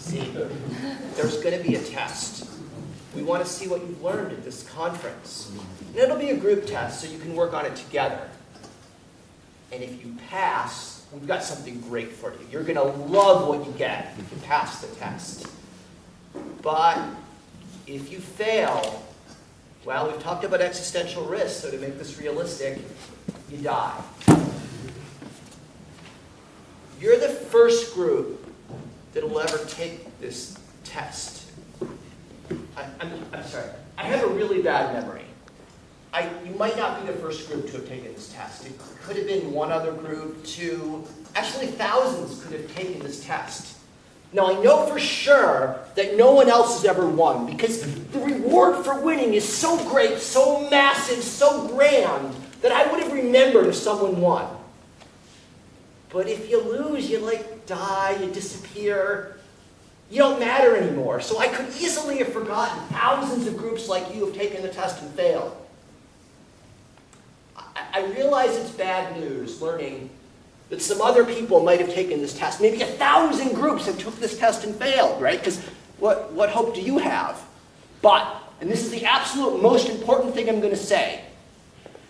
See, there's going to be a test. We want to see what you've learned at this conference. And it'll be a group test, so you can work on it together. And if you pass, we've got something great for you. You're going to love what you get if you pass the test. But if you fail, well, we've talked about existential risk, so to make this realistic, you die. You're the first group that will ever take this test. I'm sorry. I have a really bad memory. You might not be the first group to have taken this test. It could have been one other group, two. Actually, thousands could have taken this test. Now, I know for sure that no one else has ever won, because the reward for winning is so great, so massive, so grand, that I would have remembered if someone won. But if you lose, you die, you disappear, you don't matter anymore. So I could easily have forgotten thousands of groups like you have taken the test and failed. I realize it's bad news learning that some other people might have taken this test. Maybe 1,000 groups have took this test and failed, right? Because what hope do you have? But, and this is the absolute most important thing I'm going to say,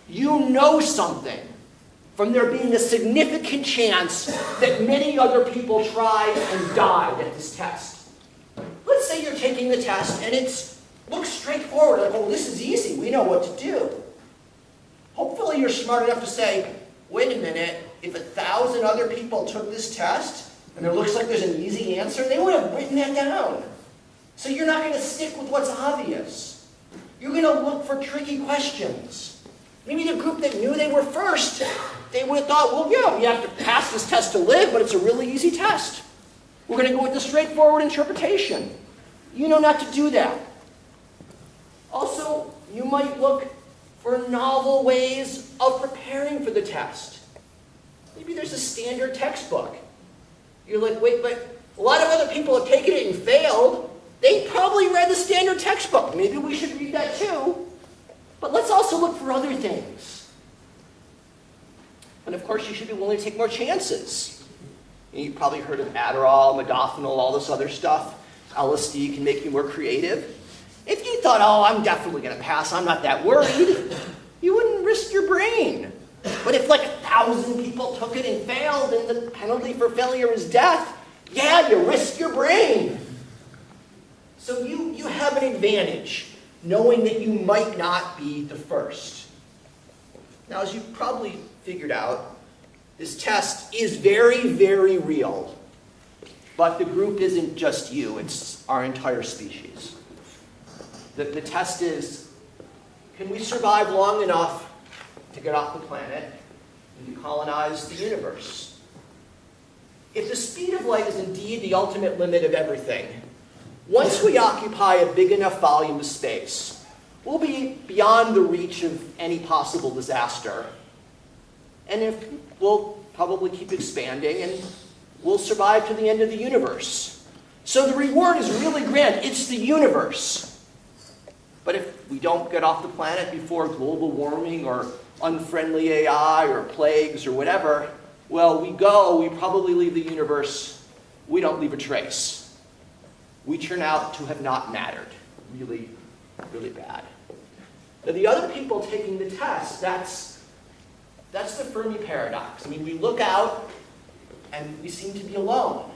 you know something from there being a significant chance that many other people tried and died at this test. Let's say you're taking the test and it looks straightforward, like, oh, this is easy, we know what to do. Hopefully you're smart enough to say, wait a minute, if 1,000 other people took this test and it looks like there's an easy answer, they would have written that down. So you're not going to stick with what's obvious. You're going to look for tricky questions. Maybe the group that knew they were first, they would have thought, well, yeah, we have to pass this test to live, but it's a really easy test. We're going to go with the straightforward interpretation. You know not to do that. Also, you might look for novel ways of preparing for the test. Maybe there's a standard textbook. You're like, wait, but a lot of other people have taken it and failed. They probably read the standard textbook. Maybe we should read that too. But let's also look for other things. And of course, you should be willing to take more chances. You've probably heard of Adderall, modafinil, all this other stuff. LSD can make you more creative. If you thought, oh, I'm definitely going to pass, I'm not that worried, you wouldn't risk your brain. But if 1,000 people took it and failed and the penalty for failure is death, yeah, you risk your brain. So you have an advantage, knowing that you might not be the first. Now, as you've probably figured out, this test is very, very real. But the group isn't just you, it's our entire species. The test is, can we survive long enough to get off the planet and to colonize the universe? If the speed of light is indeed the ultimate limit of everything, once we occupy a big enough volume of space, we'll be beyond the reach of any possible disaster. And if we'll probably keep expanding and we'll survive to the end of the universe. So the reward is really grand. It's the universe. But if we don't get off the planet before global warming or unfriendly AI or plagues or whatever, well, we probably leave the universe, we don't leave a trace. We turn out to have not mattered. Really, really bad. Now, the other people taking the test, that's the Fermi paradox. I mean, we look out and we seem to be alone.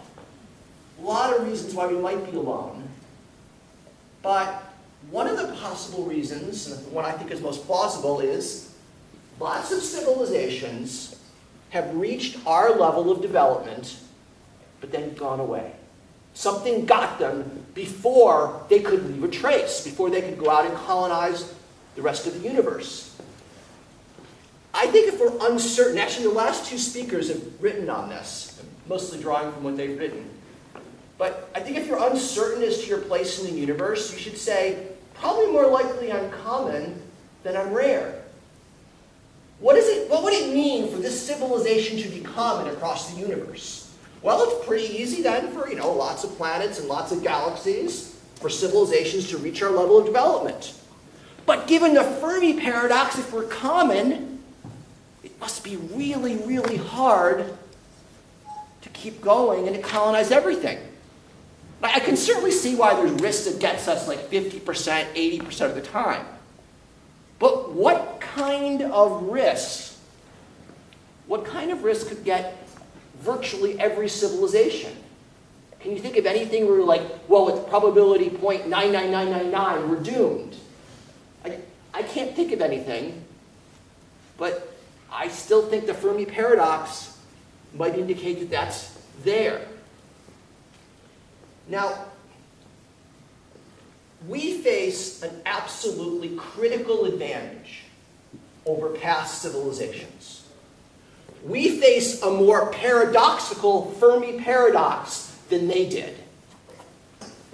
A lot of reasons why we might be alone. But one of the possible reasons, and the one I think is most plausible, is lots of civilizations have reached our level of development, but then gone away. Something got them before they could leave a trace, before they could go out and colonize the rest of the universe. I think if we're uncertain, actually the last two speakers have written on this, mostly drawing from what they've written. But I think if you're uncertain as to your place in the universe, you should say, probably more likely I'm common than I'm rare. What would it mean for this civilization to be common across the universe? Well, it's pretty easy then for, lots of planets and lots of galaxies for civilizations to reach our level of development. But given the Fermi paradox, if we're common, it must be really, really hard to keep going and to colonize everything. I can certainly see why there's risk that gets us like 50%, 80% of the time. But what kind of risk could get virtually every civilization? Can you think of anything where you're like, well, with probability 0.99999, we're doomed? I can't think of anything, but I still think the Fermi paradox might indicate that that's there. Now, we face an absolutely critical advantage over past civilizations. We face a more paradoxical Fermi paradox than they did.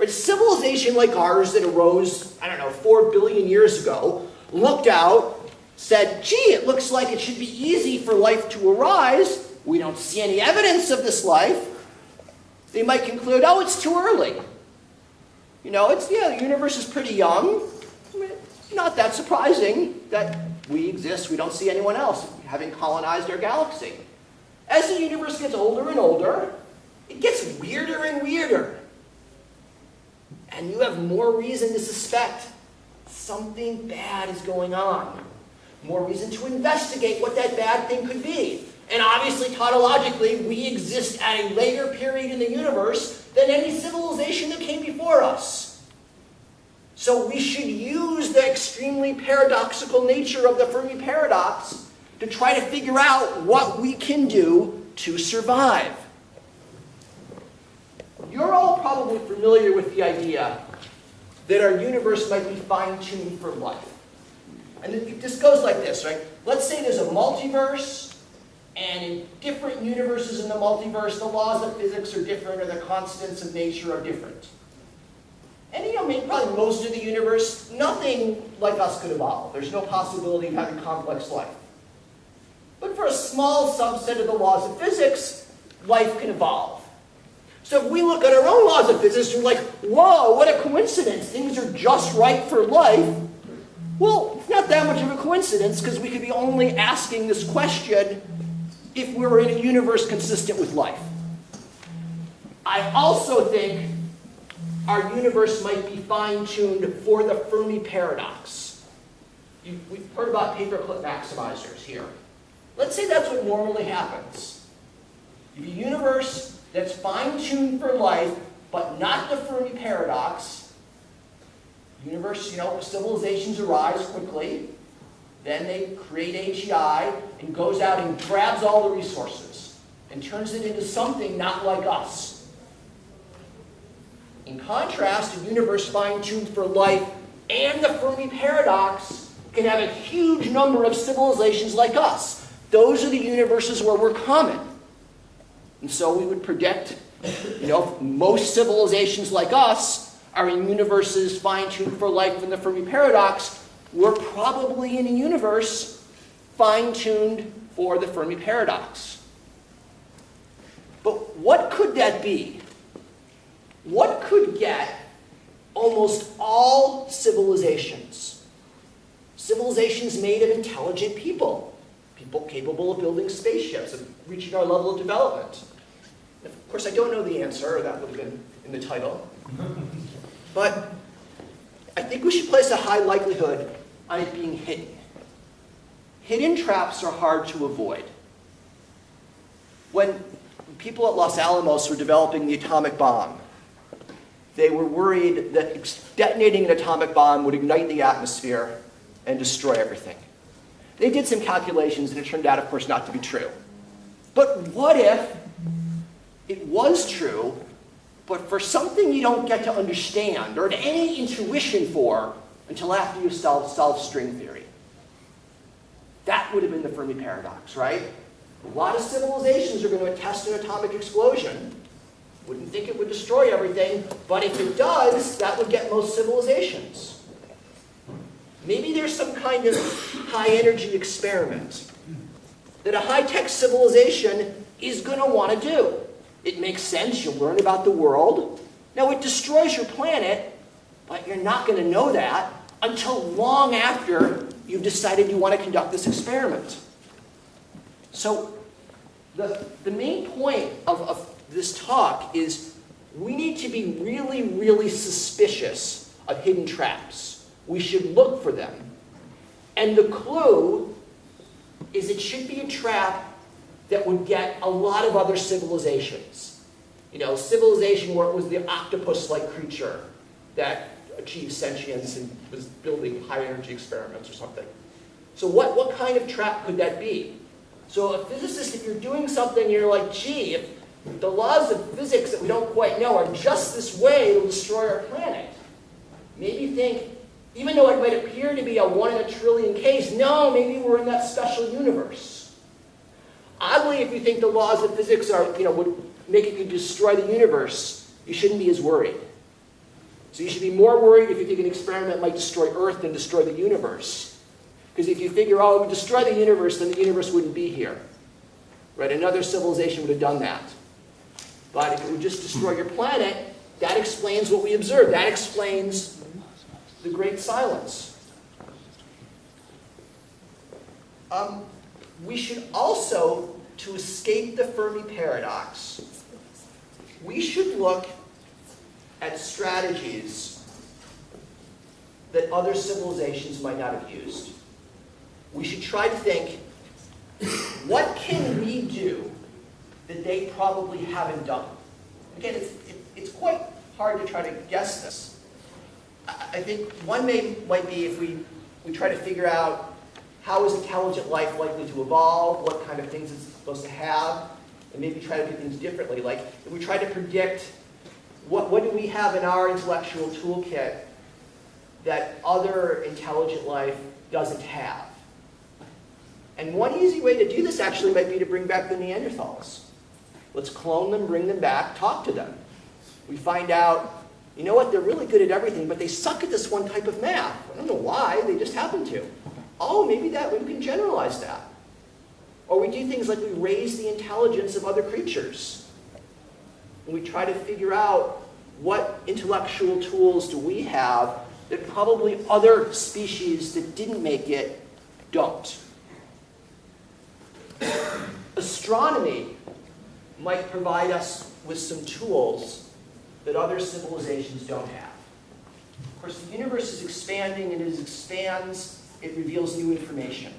A civilization like ours that arose, 4 billion years ago, looked out, said, gee, it looks like it should be easy for life to arise. We don't see any evidence of this life. They might conclude, oh, it's too early. The universe is pretty young. Not that surprising that we exist. We don't see anyone else having colonized our galaxy. As the universe gets older and older, it gets weirder and weirder. And you have more reason to suspect something bad is going on. More reason to investigate what that bad thing could be. And obviously, tautologically, we exist at a later period in the universe than any civilization that came before us. So we should use the extremely paradoxical nature of the Fermi paradox to try to figure out what we can do to survive. You're all probably familiar with the idea that our universe might be fine-tuned for life. And this goes like this, right? Let's say there's a multiverse, and in different universes in the multiverse, the laws of physics are different, or the constants of nature are different. And probably most of the universe, nothing like us could evolve. There's no possibility of having complex life. But for a small subset of the laws of physics, life can evolve. So if we look at our own laws of physics, we're like, whoa, what a coincidence. Things are just right for life. Well, it's not that much of a coincidence, because we could be only asking this question if we were in a universe consistent with life. I also think our universe might be fine-tuned for the Fermi paradox. We've heard about paperclip maximizers here. Let's say that's what normally happens. You have a universe that's fine-tuned for life, but not the Fermi paradox. Civilizations arise quickly. Then they create AGI and goes out and grabs all the resources and turns it into something not like us. In contrast, a universe fine-tuned for life and the Fermi paradox can have a huge number of civilizations like us. Those are the universes where we're common. And so we would predict, if most civilizations like us are in universes fine-tuned for life in the Fermi paradox, we're probably in a universe fine-tuned for the Fermi paradox. But what could that be? What could get almost all civilizations? Civilizations made of intelligent people. People capable of building spaceships and reaching our level of development. Of course, I don't know the answer, or that would have been in the title. But I think we should place a high likelihood on it being hidden. Hidden traps are hard to avoid. When people at Los Alamos were developing the atomic bomb, they were worried that detonating an atomic bomb would ignite the atmosphere and destroy everything. They did some calculations, and it turned out, of course, not to be true. But what if it was true, but for something you don't get to understand or any intuition for until after you solve string theory? That would have been the Fermi paradox, right? A lot of civilizations are going to attest an atomic explosion. Wouldn't think it would destroy everything, but if it does, that would get most civilizations. Maybe there's some kind of high-energy experiment that a high-tech civilization is going to want to do. It makes sense. You'll learn about the world. Now, it destroys your planet, but you're not going to know that until long after you've decided you want to conduct this experiment. So the main point of this talk is, we need to be really, really suspicious of hidden traps. We should look for them. And the clue is it should be a trap that would get a lot of other civilizations. You know, civilization where it was the octopus-like creature that achieved sentience and was building high-energy experiments or something. So what kind of trap could that be? So a physicist, if you're doing something, you're like, gee, if the laws of physics that we don't quite know are just this way, it'll destroy our planet. Maybe think, even though it might appear to be a 1 in a trillion case, no, maybe we're in that special universe. Oddly, if you think the laws of physics are, would make it could destroy the universe, you shouldn't be as worried. So you should be more worried if you think an experiment might destroy Earth than destroy the universe. Because if you figure, oh, it would destroy the universe, then the universe wouldn't be here. Right? Another civilization would have done that. But if it would just destroy your planet, that explains what we observed. That explains the Great Silence. We should also, to escape the Fermi paradox, we should look at strategies that other civilizations might not have used. We should try to think, what can we do that they probably haven't done? Again, it's quite hard to try to guess this. I think one might be if we try to figure out how is intelligent life likely to evolve, what kind of things it's supposed to have, and maybe try to do things differently. Like if we try to predict what do we have in our intellectual toolkit that other intelligent life doesn't have. And one easy way to do this actually might be to bring back the Neanderthals. Let's clone them, bring them back, talk to them. We find out, you know what, they're really good at everything, but they suck at this one type of math. I don't know why, they just happen to. Oh, maybe we can generalize that. Or we do things like we raise the intelligence of other creatures. And we try to figure out what intellectual tools do we have that probably other species that didn't make it don't. Astronomy might provide us with some tools that other civilizations don't have. Of course, the universe is expanding, and as it expands, it reveals new information.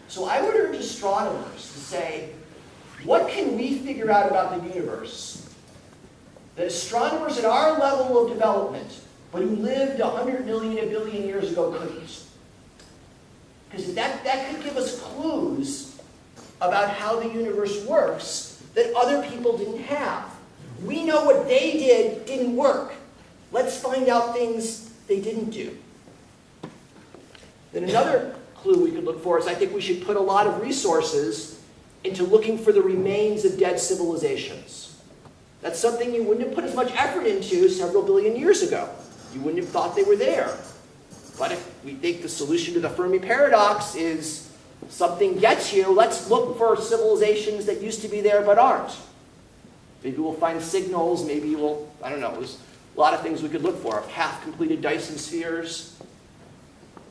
So I would urge astronomers to say, what can we figure out about the universe that astronomers at our level of development, but who lived 100 million, a billion years ago, couldn't? Because that could give us clues about how the universe works that other people didn't have. We know what they didn't work. Let's find out things they didn't do. Then another clue we could look for is I think we should put a lot of resources into looking for the remains of dead civilizations. That's something you wouldn't have put as much effort into several billion years ago. You wouldn't have thought they were there. But if we think the solution to the Fermi paradox is something gets you, let's look for civilizations that used to be there but aren't. Maybe we'll find signals, maybe we'll, I don't know, there's a lot of things we could look for. Half-completed Dyson spheres.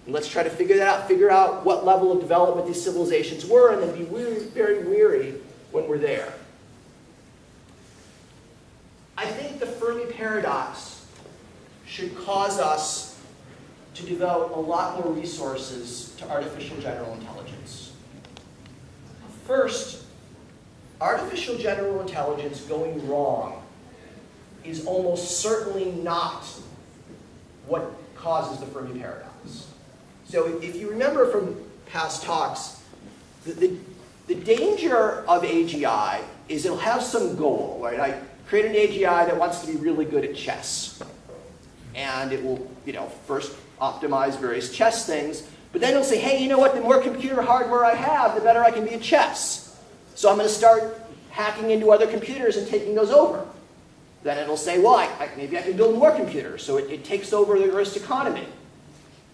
And let's try to figure that out, figure out what level of development these civilizations were, and then be very weary when we're there. I think the Fermi paradox should cause us to devote a lot more resources to artificial general intelligence. First, artificial general intelligence going wrong is almost certainly not what causes the Fermi paradox. So if you remember from past talks, the danger of AGI is it'll have some goal, right? I create an AGI that wants to be really good at chess. And it will, first optimize various chess things, but then it'll say, hey, you know what, the more computer hardware I have, the better I can be at chess. So I'm going to start hacking into other computers and taking those over. Then it'll say, well, maybe I can build more computers. So it takes over the Earth's economy.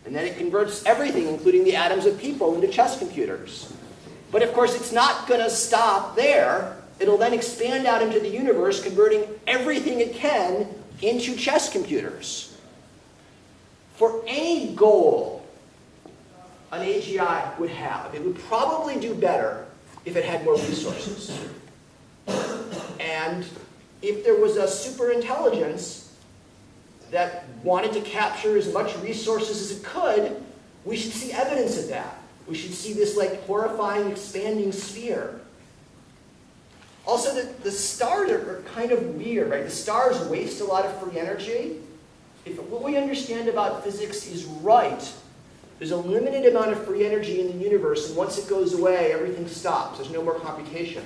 And then it converts everything, including the atoms of people, into chess computers. But of course, it's not going to stop there. It'll then expand out into the universe, converting everything it can into chess computers. For any goal an AGI would have, it would probably do better if it had more resources. And if there was a superintelligence that wanted to capture as much resources as it could, we should see evidence of that. We should see this like horrifying expanding sphere. Also, the stars are kind of weird, right? The stars waste a lot of free energy. If what we understand about physics is right, there's a limited amount of free energy in the universe, and once it goes away, everything stops. There's no more computation.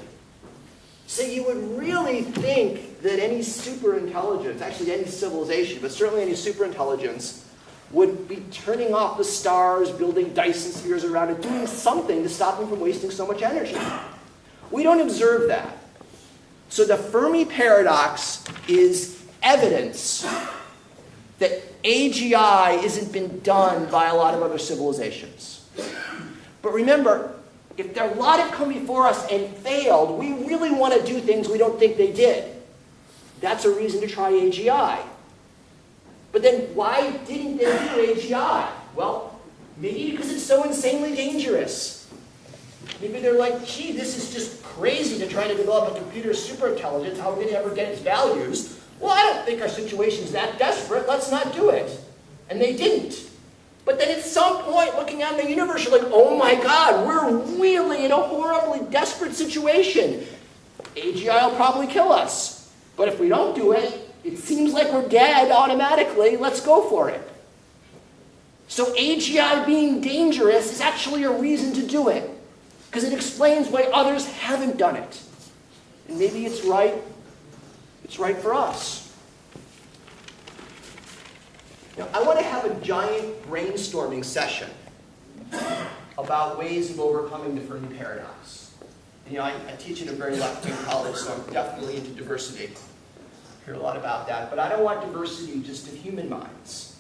So you would really think that any superintelligence, actually any civilization, but certainly any superintelligence, would be turning off the stars, building Dyson spheres around it, doing something to stop them from wasting so much energy. We don't observe that. So the Fermi paradox is evidence that AGI isn't been done by a lot of other civilizations. But remember, if a lot have come before us and failed, we really want to do things we don't think they did. That's a reason to try AGI. But then why didn't they do AGI? Well, maybe because it's so insanely dangerous. Maybe they're like, gee, this is just crazy to try to develop a computer superintelligence. How are we going to ever get its values? Well, I don't think our situation's that desperate. Let's not do it. And they didn't. But then at some point, looking out in the universe, you're like, oh my God, we're really in a horribly desperate situation. AGI will probably kill us. But if we don't do it, it seems like we're dead automatically. Let's go for it. So AGI being dangerous is actually a reason to do it, because it explains why others haven't done it. And maybe it's right. It's right for us. Now, I want to have a giant brainstorming session about ways of overcoming the Fermi paradox. You know, I teach in a very left-wing college, so I'm definitely into diversity. I hear a lot about that. But I don't want diversity just of human minds.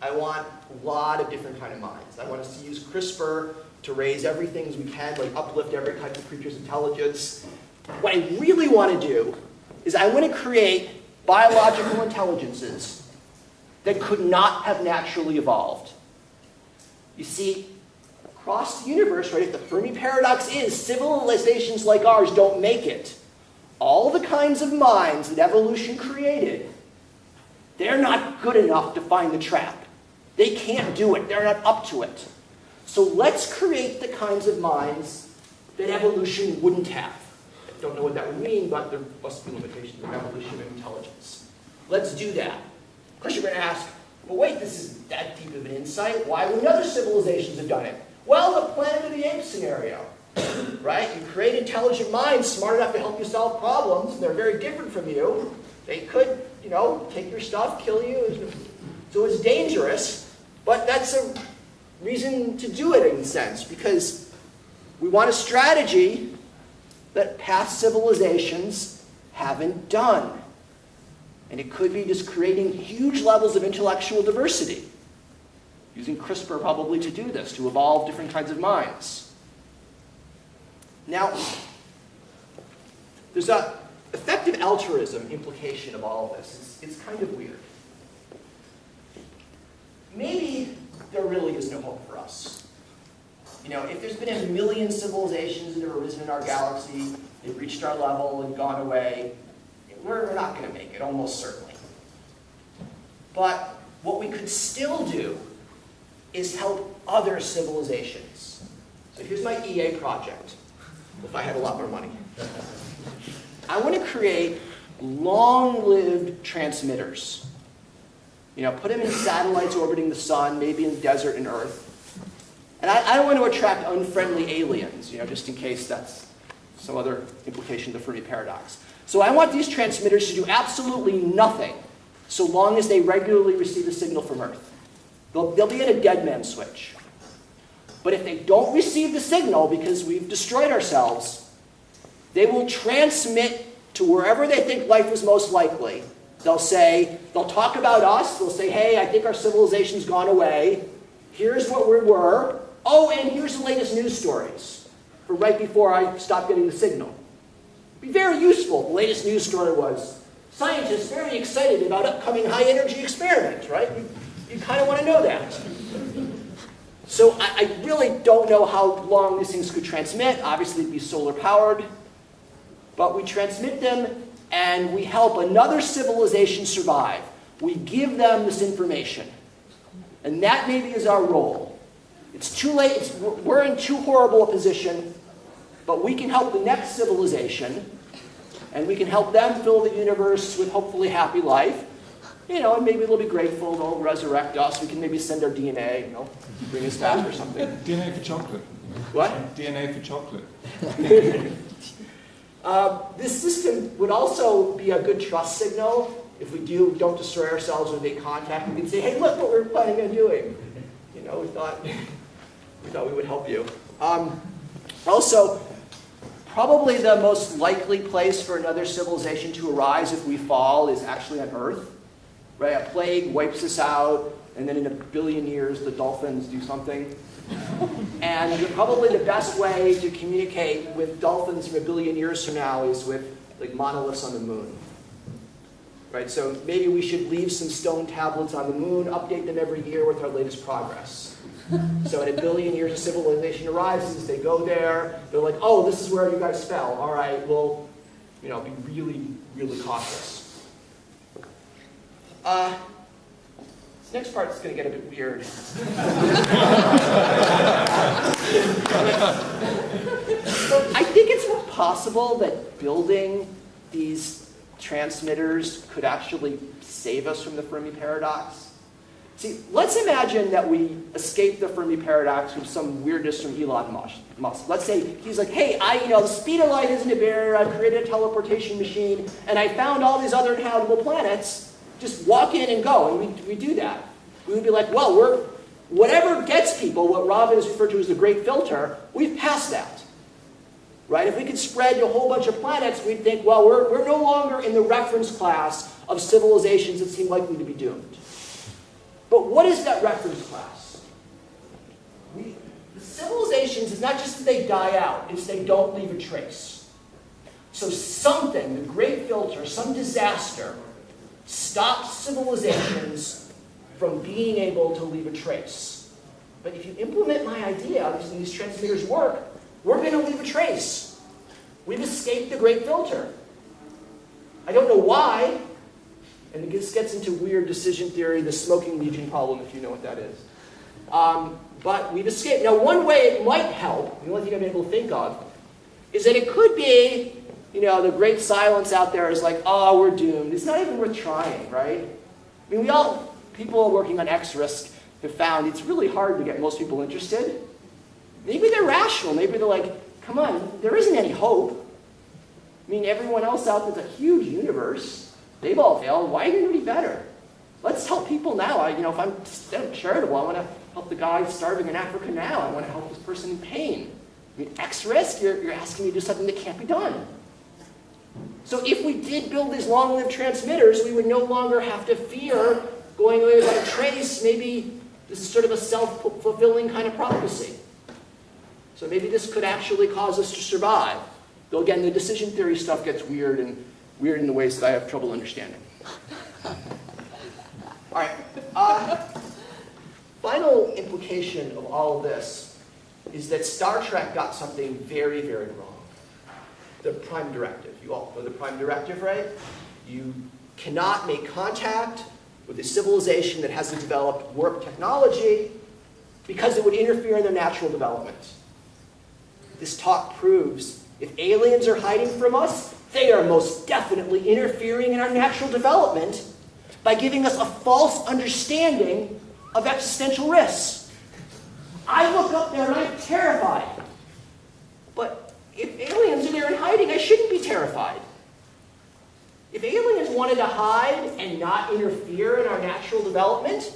I want a lot of different kind of minds. I want us to use CRISPR to raise everything as we can, like uplift every type of creature's intelligence. What I really want to do is I want to create biological intelligences that could not have naturally evolved. You see, across the universe, right, if the Fermi paradox is civilizations like ours don't make it, all the kinds of minds that evolution created, they're not good enough to find the trap. They can't do it. They're not up to it. So let's create the kinds of minds that evolution wouldn't have. I don't know what that would mean, but there must be limitations of evolution and intelligence. Let's do that. Of course, you're going to ask, well, wait, this is that deep of an insight. Why wouldn't other civilizations have done it? Well, the Planet of the Apes scenario, right? You create intelligent minds smart enough to help you solve problems, and they're very different from you. They could, you know, take your stuff, kill you. So it's dangerous, but that's a reason to do it in a sense, because we want a strategy that past civilizations haven't done. And it could be just creating huge levels of intellectual diversity, using CRISPR probably to do this, to evolve different kinds of minds. Now, there's an effective altruism implication of all of this. It's kind of weird. Maybe there really is no hope for us. You know, if there's been a million civilizations that have arisen in our galaxy, they've reached our level and gone away, we're not going to make it, almost certainly. But what we could still do is help other civilizations. So here's my EA project, if I had a lot more money. I want to create long-lived transmitters. You know, put them in satellites orbiting the sun, maybe in the desert and Earth. And I don't want to attract unfriendly aliens, you know, just in case that's some other implication of the Fermi paradox. So I want these transmitters to do absolutely nothing so long as they regularly receive a signal from Earth. They'll be in a dead man switch. But if they don't receive the signal because we've destroyed ourselves, they will transmit to wherever they think life is most likely. They'll talk about us. They'll say, hey, I think our civilization's gone away. Here's what we were. Oh, and here's the latest news stories for right before I stopped getting the signal. Be very useful. The latest news story was, scientists very excited about upcoming high-energy experiment, right? You kind of want to know that. So I really don't know how long these things could transmit. Obviously, it'd be solar-powered. But we transmit them and we help another civilization survive. We give them this information. And that maybe is our role. It's too late, we're in too horrible a position, but we can help the next civilization, and we can help them fill the universe with hopefully happy life. And maybe they'll be grateful, they'll resurrect us, we can maybe send our DNA, bring us back or something. DNA for chocolate. What? DNA for chocolate. This system would also be a good trust signal. If we don't destroy ourselves or make contact, we can say, hey, look what we're planning on doing. We thought we would help you. Also, probably the most likely place for another civilization to arise if we fall is actually on Earth. Right? A plague wipes us out, and then in 1 billion years, the dolphins do something. And probably the best way to communicate with dolphins from 1 billion years from now is with monoliths on the moon. Right? So maybe we should leave some stone tablets on the moon, update them every year with our latest progress. So in 1 billion years, a civilization arises, they go there, they're like, oh, this is where you guys fell. All right, well, be really, really cautious. This next part is going to get a bit weird. I think it's possible that building these transmitters could actually save us from the Fermi paradox. See, let's imagine that we escape the Fermi paradox from some weirdness from Elon Musk. Let's say he's like, hey, the speed of light isn't a barrier, I've created a teleportation machine, and I found all these other inhabitable planets. Just walk in and go, and we do that. We would be like, well, whatever gets people, what Robin has referred to as the great filter, we've passed that. Right? If we could spread to a whole bunch of planets, we'd think, well, we're no longer in the reference class of civilizations that seem likely to be doomed. But what is that reference class? The civilizations, it's not just that they die out, it's they don't leave a trace. So something, the great filter, some disaster, stops civilizations from being able to leave a trace. But if you implement my idea, and these transmitters work, we're going to leave a trace. We've escaped the great filter. I don't know why, and this gets into weird decision theory, the smoking legion problem, if you know what that is. But we've escaped. Now, one way it might help, the only thing I've been able to think of, is that it could be, the great silence out there is like, oh, we're doomed. It's not even worth trying, right? I mean, people working on X-Risk have found it's really hard to get most people interested. Maybe they're rational. Maybe they're like, come on, there isn't any hope. I mean, everyone else out there's a huge universe. They've all failed. Why are you going to be better? Let's help people now. If I'm charitable, I want to help the guy starving in Africa now. I want to help this person in pain. I mean, X-Risk, you're asking me to do something that can't be done. So if we did build these long-lived transmitters, we would no longer have to fear going away without a trace. Maybe this is sort of a self-fulfilling kind of prophecy. So maybe this could actually cause us to survive. Though again, the decision theory stuff gets weird in the ways that I have trouble understanding. All right. Final implication of all of this is that Star Trek got something very, very wrong. The prime directive. You all know the prime directive, right? You cannot make contact with a civilization that hasn't developed warp technology because it would interfere in their natural development. This talk proves if aliens are hiding from us, they are most definitely interfering in our natural development by giving us a false understanding of existential risks. I look up there and I'm terrified. But if aliens are there in hiding, I shouldn't be terrified. If aliens wanted to hide and not interfere in our natural development,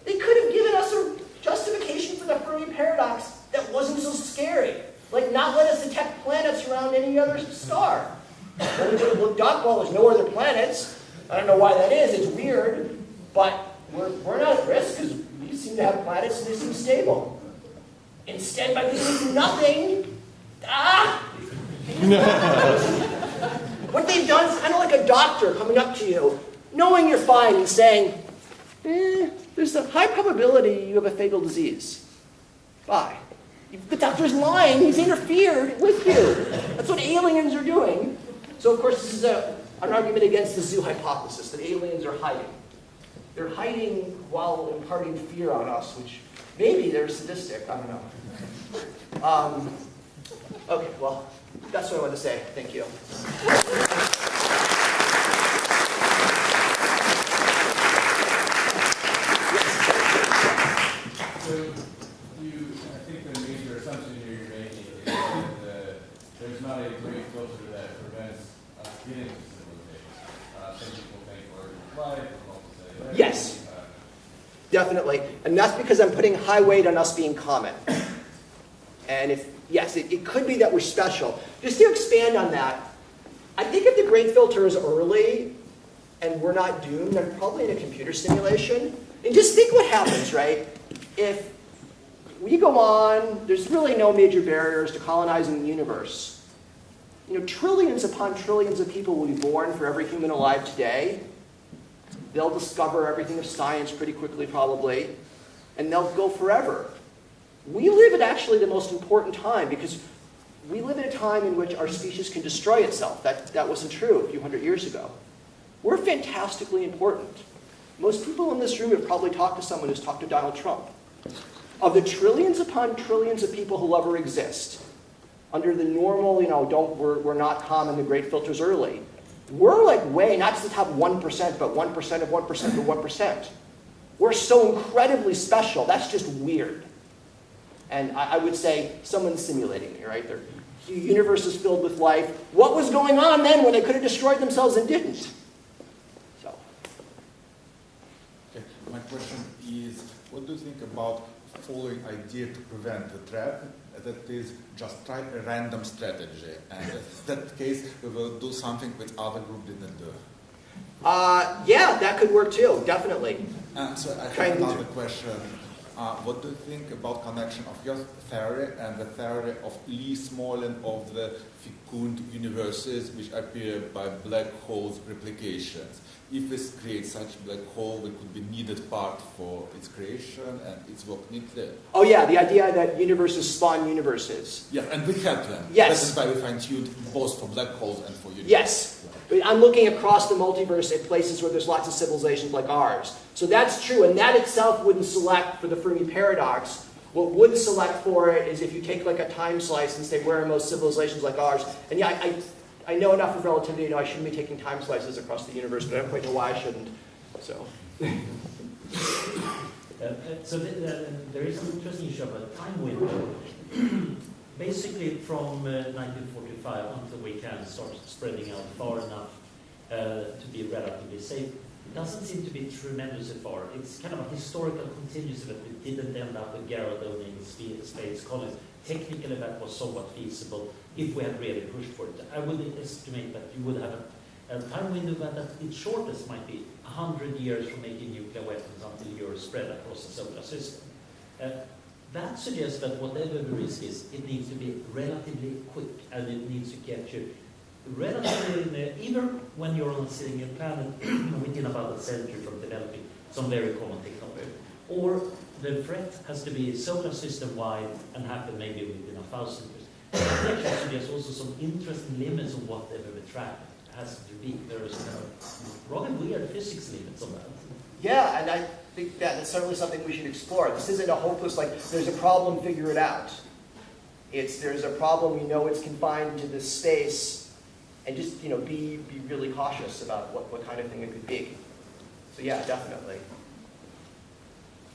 they could have given us a justification for the Fermi paradox that wasn't so scary. Like not let us detect planets around any other star. Then we would have looked up, well, there's no other planets. I don't know why that is, it's weird, but we're not at risk because we seem to have planets and they seem stable. Instead, by doing nothing, what they've done is kind of like a doctor coming up to you, knowing you're fine and saying, there's a high probability you have a fatal disease. Bye. The doctor's lying, he's interfered with you. That's what aliens are doing. So of course this is a an argument against the zoo hypothesis, that aliens are hiding. They're hiding while imparting fear on us, which maybe they're sadistic, I don't know. Okay, well, that's what I wanted to say. Thank you. So, I think the major assumption you're making is that there's not a great filter that prevents us getting to civilization. Some people think we're live, some people say yes, definitely. And that's because I'm putting high weight on us being common. And if, yes, it could be that we're special. Just to expand on that, I think if the great filter is early and we're not doomed, I'm probably in a computer simulation. And just think what happens, right? If we go on, there's really no major barriers to colonizing the universe. You know, trillions upon trillions of people will be born for every human alive today. They'll discover everything of science pretty quickly, probably, and they'll go forever. We live at actually the most important time because we live in a time in which our species can destroy itself. That wasn't true a few hundred years ago. We're fantastically important. Most people in this room have probably talked to someone who's talked to Donald Trump. Of the trillions upon trillions of people who will ever exist, under the normal, we're not common, the great filter's early. We're like way, not just the top 1%, but 1% of 1% of 1%. We're so incredibly special, that's just weird. And I would say someone's simulating me, right? The universe is filled with life. What was going on then when they could have destroyed themselves and didn't? So. Okay. My question is, what do you think about following idea to prevent the trap? That is, just try a random strategy. And in that case, we will do something which other group didn't do. Yeah, that could work too, definitely. So I have another question. What do you think about connection of your theory and the theory of Lee Smolin of the fecund universes which appear by black holes replications? If we create such black hole, we could be needed part for its creation and its work neatly. Oh yeah, the idea that universes spawn universes. Yeah, and we help them. Yes. That is why we fine-tuned both for black holes and for universes. Yes. I'm looking across the multiverse at places where there's lots of civilizations like ours. So that's true, and that itself wouldn't select for the Fermi paradox. What would select for it is if you take like a time slice and say, where are most civilizations like ours? And yeah, I know enough of relativity to know I shouldn't be taking time slices across the universe, but I don't quite know why I shouldn't. So. There is an interesting issue about time window. Basically, from 1945 until we can start spreading out far enough to be relatively safe, it doesn't seem to be tremendously far. It's kind of a historical continuous event. We didn't end up with Gerald owning space colonies. Technically, that was somewhat feasible if we had really pushed for it. I would estimate that you would have a time window that at its shortest might be 100 years from making nuclear weapons until you're spread across the solar system. That suggests that whatever the risk is, it needs to be relatively quick, and it needs to get you relatively, either when you're on a single planet within about a century from developing some very common technology, or the threat has to be solar system-wide and happen maybe within 1,000 years. That actually suggests also some interesting limits on whatever the trap has to be. There is rather weird physics limits on that. Yeah, and I think that's certainly something we should explore. This isn't a hopeless, like, there's a problem, figure it out. There's a problem, you know it's confined to this space, and just, be really cautious about what kind of thing it could be. So yeah, definitely.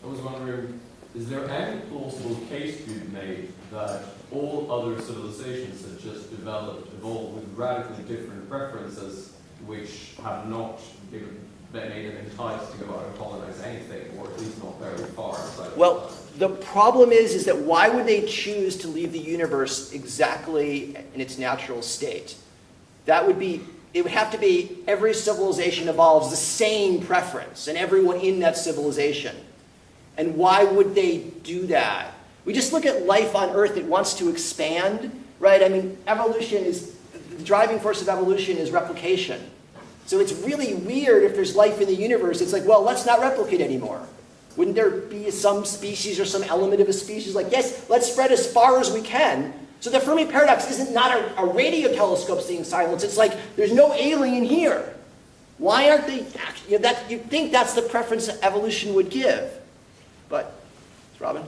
I was wondering, is there any plausible case to be made that all other civilizations have just evolved with radically different preferences, which have not made them enticed to go out and colonize anything, or at least not very far? Well, the problem is that why would they choose to leave the universe exactly in its natural state? It would have to be every civilization evolves the same preference, and everyone in that civilization. And why would they do that? We just look at life on Earth, it wants to expand, right? I mean, the driving force of evolution is replication. So it's really weird if there's life in the universe. It's like, well, let's not replicate anymore. Wouldn't there be some species or some element of a species like, yes, let's spread as far as we can So the Fermi paradox isn't not a radio telescope seeing silence. It's like there's no alien here. Why aren't they? You'd think that's the preference that evolution would give, but Robin.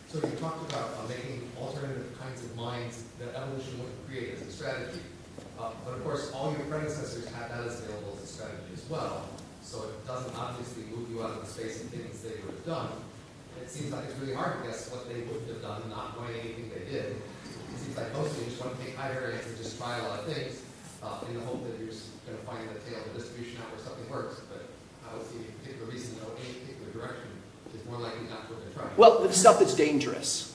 So you talked about making alternative kinds of minds that evolution wouldn't create as a strategy. But of course, all your predecessors had that as available as a strategy as well. So it doesn't obviously move you out of the space of things they would have done. It seems like it's really hard to guess what they would have done, not knowing anything they did. It seems like mostly you just want to take high variance and just try a lot of things in the hope that you're just going to find the tail of the distribution out where something works. But I don't see any particular reason to go any particular direction is more likely not to try. Well, the stuff that's dangerous.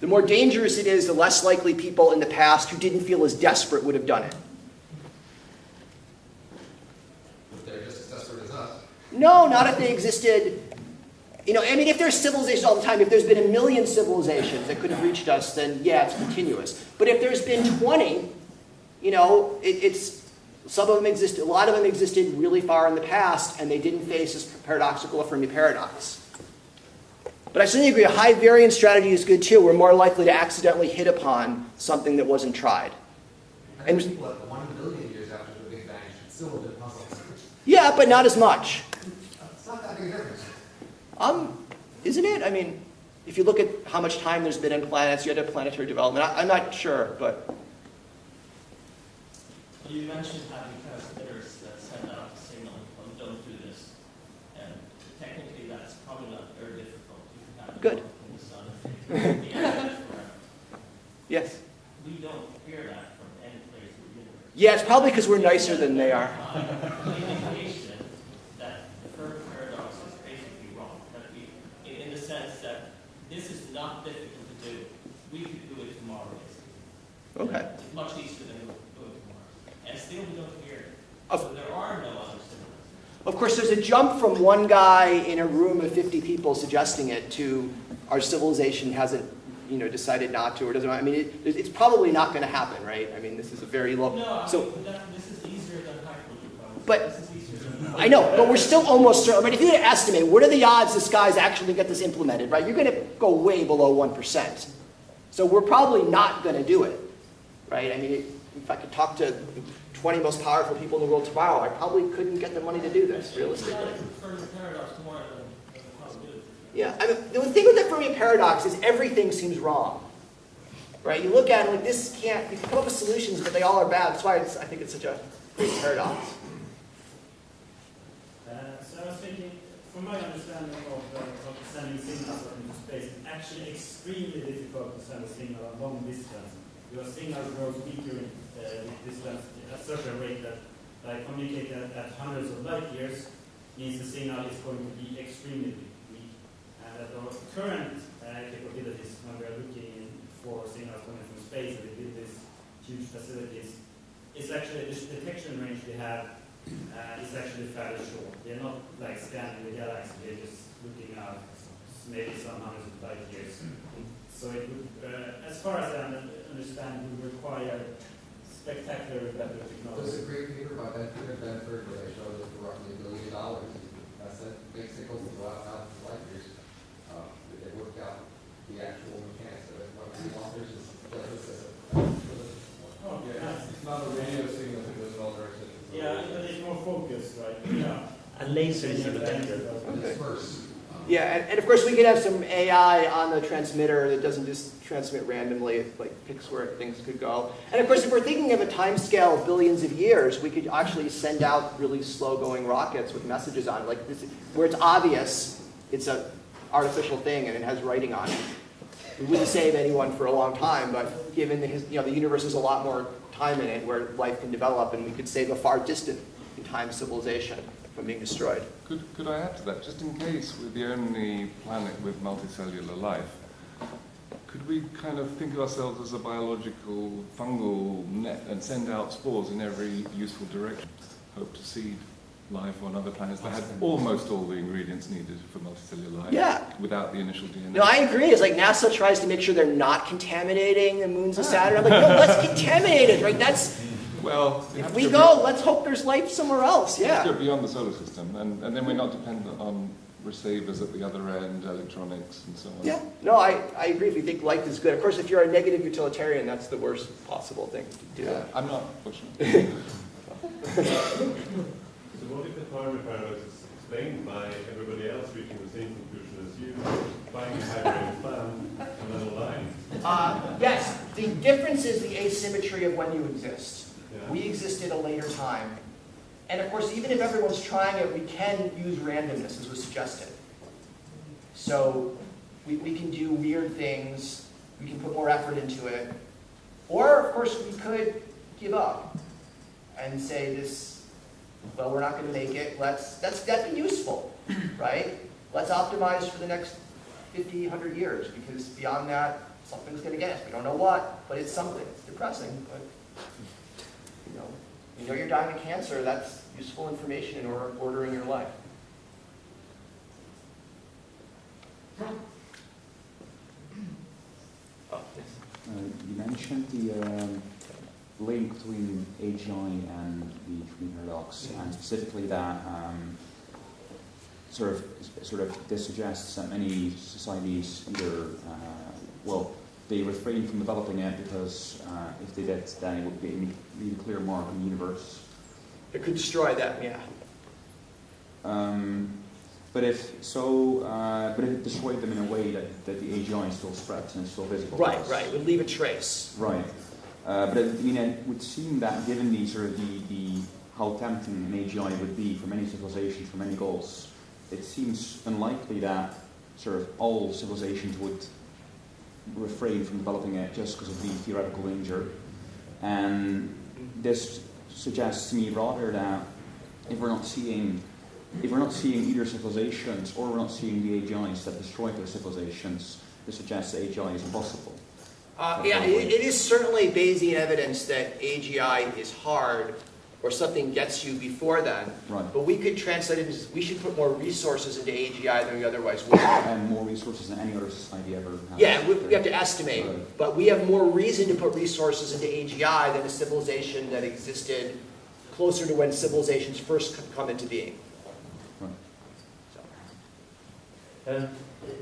The more dangerous it is, the less likely people in the past who didn't feel as desperate would have done it. But they're just as desperate as us. No, not if they existed. If there's civilizations all the time, if there's been 1 million civilizations that could have reached us, then yeah, it's continuous. But if there's been 20, some of them existed, a lot of them existed really far in the past, and they didn't face this paradoxical Fermi paradox. But I certainly agree, a high variance strategy is good too. We're more likely to accidentally hit upon something that wasn't tried. I think people at 1 billion years after the Big Bang should still have been puzzled. Yeah, but not as much. It's not that big a difference. Isn't it? I mean, if you look at how much time there's been in planets, you had a planetary development. I'm not sure, but... You mentioned having transmitters that send out a signal and don't do this. And technically that's probably not very difficult. You can have Good. in the sun. The average forever. Yes. We don't hear that from any place in the universe. Yeah, it's probably because we're nicer than they are. The indication that the Fermi paradox is basically wrong. That in the sense that this is not difficult to do. We could do it tomorrow, basically. Okay. It's much easier than doing it tomorrow. And still we don't hear it. Of- So there are no other civilizations. Of course, there's a jump from one guy in a room of 50 people suggesting it to our civilization hasn't, decided not to or doesn't. I mean, it's probably not going to happen, right? I mean, this is a very low. No, So, this is easier than hyperloop. But- This is easier than I know, but we're still almost certain. But if you had to estimate, what are the odds this guy's actually get this implemented, right? You're going to go way below 1%. So we're probably not going to do it, right? I mean, if I could talk to 20 most powerful people in the world tomorrow, I probably couldn't get the money to do this, realistically. Fermi paradox more than the probability. Yeah, I mean, the thing with the Fermi paradox is everything seems wrong, right? You look at it like this can't, you can come up with solutions, but they all are bad. That's why I think it's such a great paradox. So I was thinking, from my understanding of sending signals into space, it's actually extremely difficult to send a signal at long distance. Your signal grows weaker in distance at such a rate that communicating at hundreds of light years means the signal is going to be extremely weak. And that our current capabilities, when we are looking for signals coming from space, and we build these huge facilities, it's actually this detection range we have is actually fairly short. They're not like scanning the galaxy, they're just looking out maybe some hundreds of light years. So it would, as far as I understand, would require spectacular better There's technology. a great paper by Benford where they show that for roughly $1 billion, that's that big signals that go out to light years. They worked out the actual mechanics of it. One of the authors is Oh, Yeah, it's not a radio signal that goes in all directions. yeah, but it's more focused, right? Yeah. A laser is even better. dispersed. Yeah, and of course we could have some AI on the transmitter that doesn't just transmit randomly, it like picks where things could go. And of course, if we're thinking of a time scale of billions of years, we could actually send out really slow-going rockets with messages on it, like this, where it's obvious it's an artificial thing and it has writing on it. We wouldn't save anyone for a long time, but given the universe has a lot more time in it where life can develop, and we could save a far distant in time civilization from being destroyed. Could I add to that? Just in case we're the only planet with multicellular life, could we kind of think of ourselves as a biological fungal net and send out spores in every useful direction? Hope to seed life on other planets that had almost all the ingredients needed for multicellular life, Yeah. without the initial DNA. No, I agree. It's like NASA tries to make sure they're not contaminating the moons of Saturn. I'm like, no, let's contaminate it, right? That's, Well, you if have we to go, let's hope there's life somewhere else, Let's yeah. go beyond the solar system, and then we're not dependent on receivers at the other end, electronics, and so on. Yeah, no, I agree if you think life is good. Of course, if you're a negative utilitarian, that's the worst possible thing to do. Yeah, I'm not pushing. So what if the Fermi paradox is explained by everybody else reaching the same conclusion as you, finding a high-grade plan and then align? Yes, the difference is the asymmetry of when you exist. Yeah. We exist at a later time. And of course, even if everyone's trying it, we can use randomness, as was suggested. So we can do weird things, we can put more effort into it. Or, of course, we could give up and say this, well, we're not going to make it. That'd be useful, right? Let's optimize for the next 50, 100 years, because beyond that, something's going to get us. We don't know what, but it's something. It's depressing, but you know you're dying of cancer. That's useful information in ordering your life. Oh, yes. You mentioned the link between AGI and the Fermi paradox, and specifically that sort of this suggests that many societies either they refrain from developing it because if they did, then it would leave a clear mark on the universe. It could destroy that, yeah. But if it destroyed them in a way that the AGI still spreads and is still visible. Right. It would leave a trace. Right. But it would seem that given the sort of the how tempting an AGI would be for many civilizations, for many goals, it seems unlikely that sort of all civilizations would refrain from developing it just because of the theoretical danger. And this suggests to me rather that if we're not seeing either civilizations or we're not seeing the AGIs that destroy those civilizations, this suggests that AGI is impossible. It is certainly Bayesian evidence that AGI is hard or something gets you before then. Right. But we could translate it as we should put more resources into AGI than we otherwise would. And more resources than any other society ever has. Yeah, we have to estimate. Right. But we have more reason to put resources into AGI than a civilization that existed closer to when civilizations first come into being. Right. So.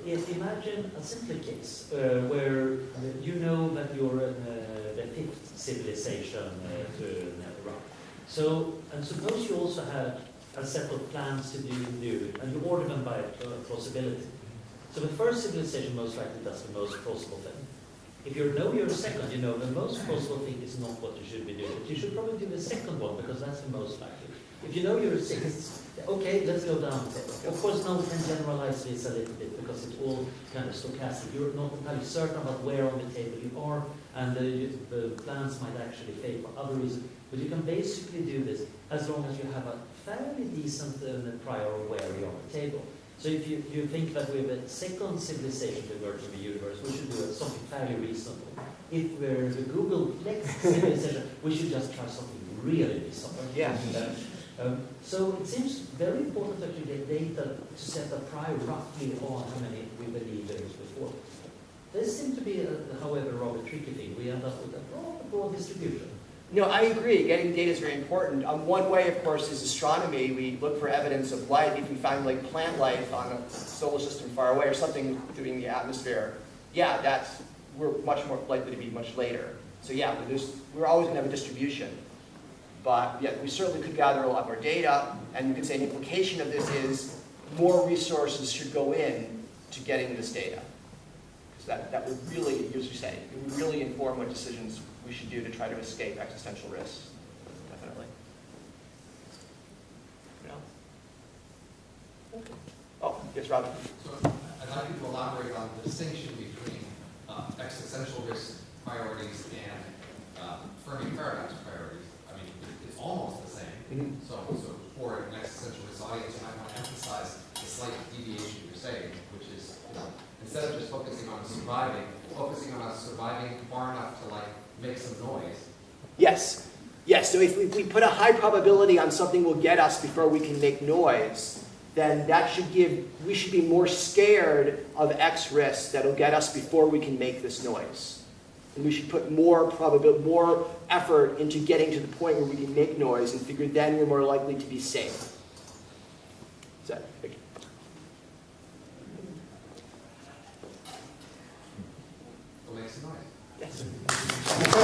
Imagine a simpler case where you know that you're the fifth civilization to run. So, and suppose you also had a set of plans to do, and you order them by plausibility. So the first civilization most likely does the most plausible thing. If you know you're second, you know the most plausible thing is not what you should be doing. But you should probably do the second one because that's the most likely. If you know you're sixth, okay, let's go down. Of course, now we can generalize this a little bit because it's all kind of stochastic. You're not entirely certain about where on the table you are, and the plans might actually fail for other reasons. But you can basically do this as long as you have a fairly decent prior of where you are on the table. So if you think that we have a second civilization to emerge in the universe, we should do something fairly reasonable. If we're the Google next civilization, we should just try something really reasonable. Yeah. So it seems very important that you get data to set a prior roughly on how many we believe there is before. This seems to be, however, a rather tricky thing. We end up with a broad distribution. No, I agree. Getting data is very important. One way, of course, is astronomy. We look for evidence of life. If we find like plant life on a solar system far away or something doing the atmosphere, yeah, we're much more likely to be much later. So yeah, we're always going to have a distribution. But yeah, we certainly could gather a lot more data, and you could say an implication of this is more resources should go in to getting this data. Because that would really, as you say, it would really inform what decisions we should do to try to escape existential risks. Definitely. Yeah. Okay. Oh, yes, Robin. So I'd like you to elaborate on the distinction between existential risk priorities and Fermi paradox priorities. I mean, it's almost the same. Mm-hmm. So for an existential risk audience, you might want to emphasize the slight deviation you're saying, which is, instead of just focusing on surviving far enough to make some noise. Yes. Yes, so if we put a high probability on something will get us before we can make noise, then we should be more scared of X risks that'll get us before we can make this noise. And we should put more effort into getting to the point where we can make noise and figure then we're more likely to be safe. Is that, tonight. Yes.